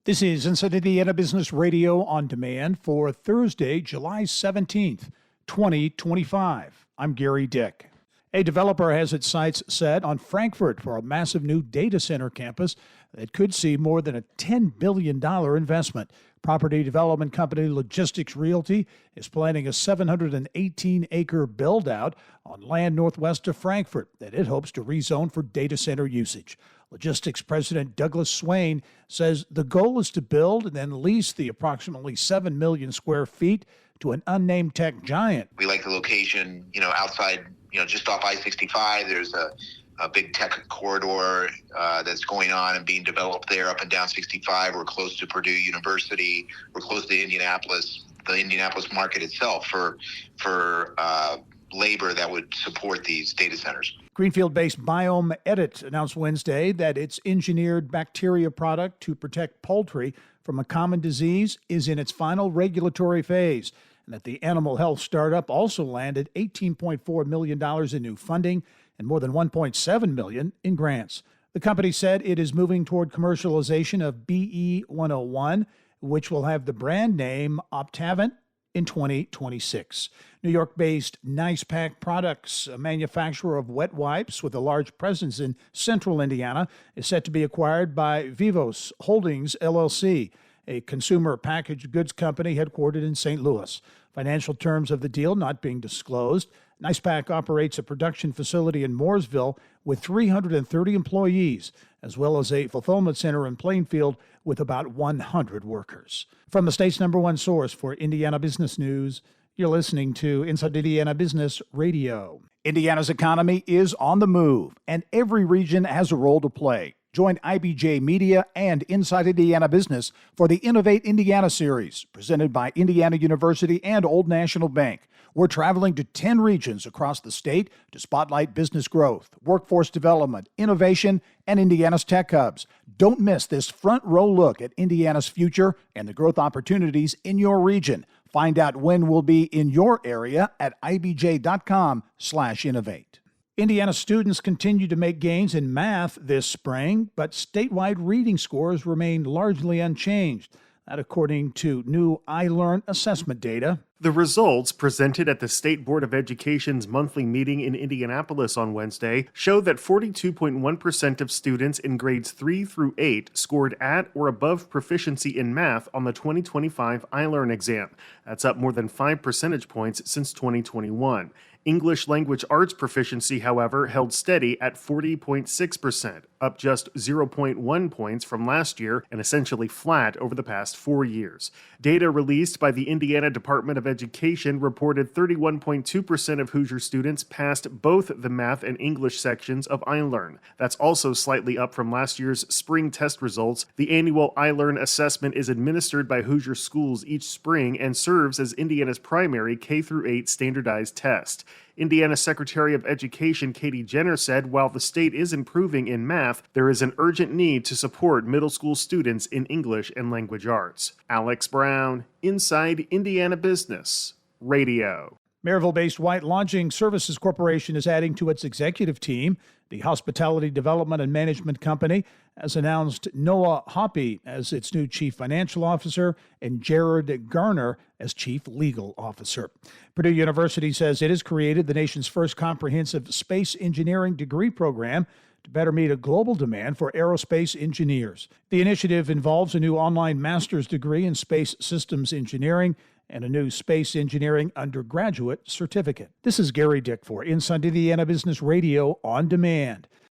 This is Inside Indiana Business Radio on demand for Thursday, July 17th, 2025. I'm Gary Dick. A developer has its sights set on Frankfurt for a massive new data center campus that could see more than a $10 billion investment. Property development company Logistics Realty is planning a 718-acre build-out on land northwest of Frankfurt that it hopes to rezone for data center usage. Logistics President Douglas Swain says the goal is to build and then lease the approximately 7 million square feet to an unnamed tech giant. We like the location, outside, just off I-65. There's a big tech corridor that's going on and being developed there up and down 65. We're close to Purdue University. We're close to Indianapolis, the Indianapolis market itself for labor that would support these data centers. Greenfield-based Biome Edit announced Wednesday that its engineered bacteria product to protect poultry from a common disease is in its final regulatory phase, and that the animal health startup also landed $18.4 million in new funding and more than $1.7 million in grants. The company said it is moving toward commercialization of BE-101, which will have the brand name Optavant in 2026. New York-based Nice Pack Products, a manufacturer of wet wipes with a large presence in central Indiana, is set to be acquired by Vivos Holdings, LLC, a consumer packaged goods company headquartered in St. Louis. Financial terms of the deal not being disclosed. Nice Pack operates a production facility in Mooresville with 330 employees, as well as a fulfillment center in Plainfield with about 100 workers. From the state's #1 source for Indiana business news, you're listening to Inside Indiana Business Radio. Indiana's economy is on the move, and every region has a role to play. Join IBJ Media and Inside Indiana Business for the Innovate Indiana series, presented by Indiana University and Old National Bank. We're traveling to 10 regions across the state to spotlight business growth, workforce development, innovation, and Indiana's tech hubs. Don't miss this front row look at Indiana's future and the growth opportunities in your region. Find out when we'll be in your area at ibj.com/innovate. Indiana students continue to make gains in math this spring, but statewide reading scores remain largely unchanged. That according to new iLearn assessment data. The results, presented at the State Board of Education's monthly meeting in Indianapolis on Wednesday, show that 42.1% of students in grades 3 through 8 scored at or above proficiency in math on the 2025 iLearn exam. That's up more than 5 percentage points since 2021. English language arts proficiency, however, held steady at 40.6%, up just 0.1 points from last year and essentially flat over the past 4 years. Data released by the Indiana Department of Education reported 31.2% of Hoosier students passed both the math and English sections of iLearn. That's also slightly up from last year's spring test results. The annual iLearn assessment is administered by Hoosier schools each spring and serves as Indiana's primary K-8 standardized test. Indiana Secretary of Education Katie Jenner said while the state is improving in math, there is an urgent need to support middle school students in English and language arts. Alex Brown, Inside Indiana Business Radio. Maryville-based White Lodging Services Corporation is adding to its executive team. The Hospitality Development and Management Company has announced Noah Hoppe as its new Chief Financial Officer and Jared Garner as Chief Legal Officer. Purdue University says it has created the nation's first comprehensive space engineering degree program to better meet a global demand for aerospace engineers. The initiative involves a new online master's degree in space systems engineering and a new space engineering undergraduate certificate. This is Gary Dick for Inside Indiana Business Radio on Demand.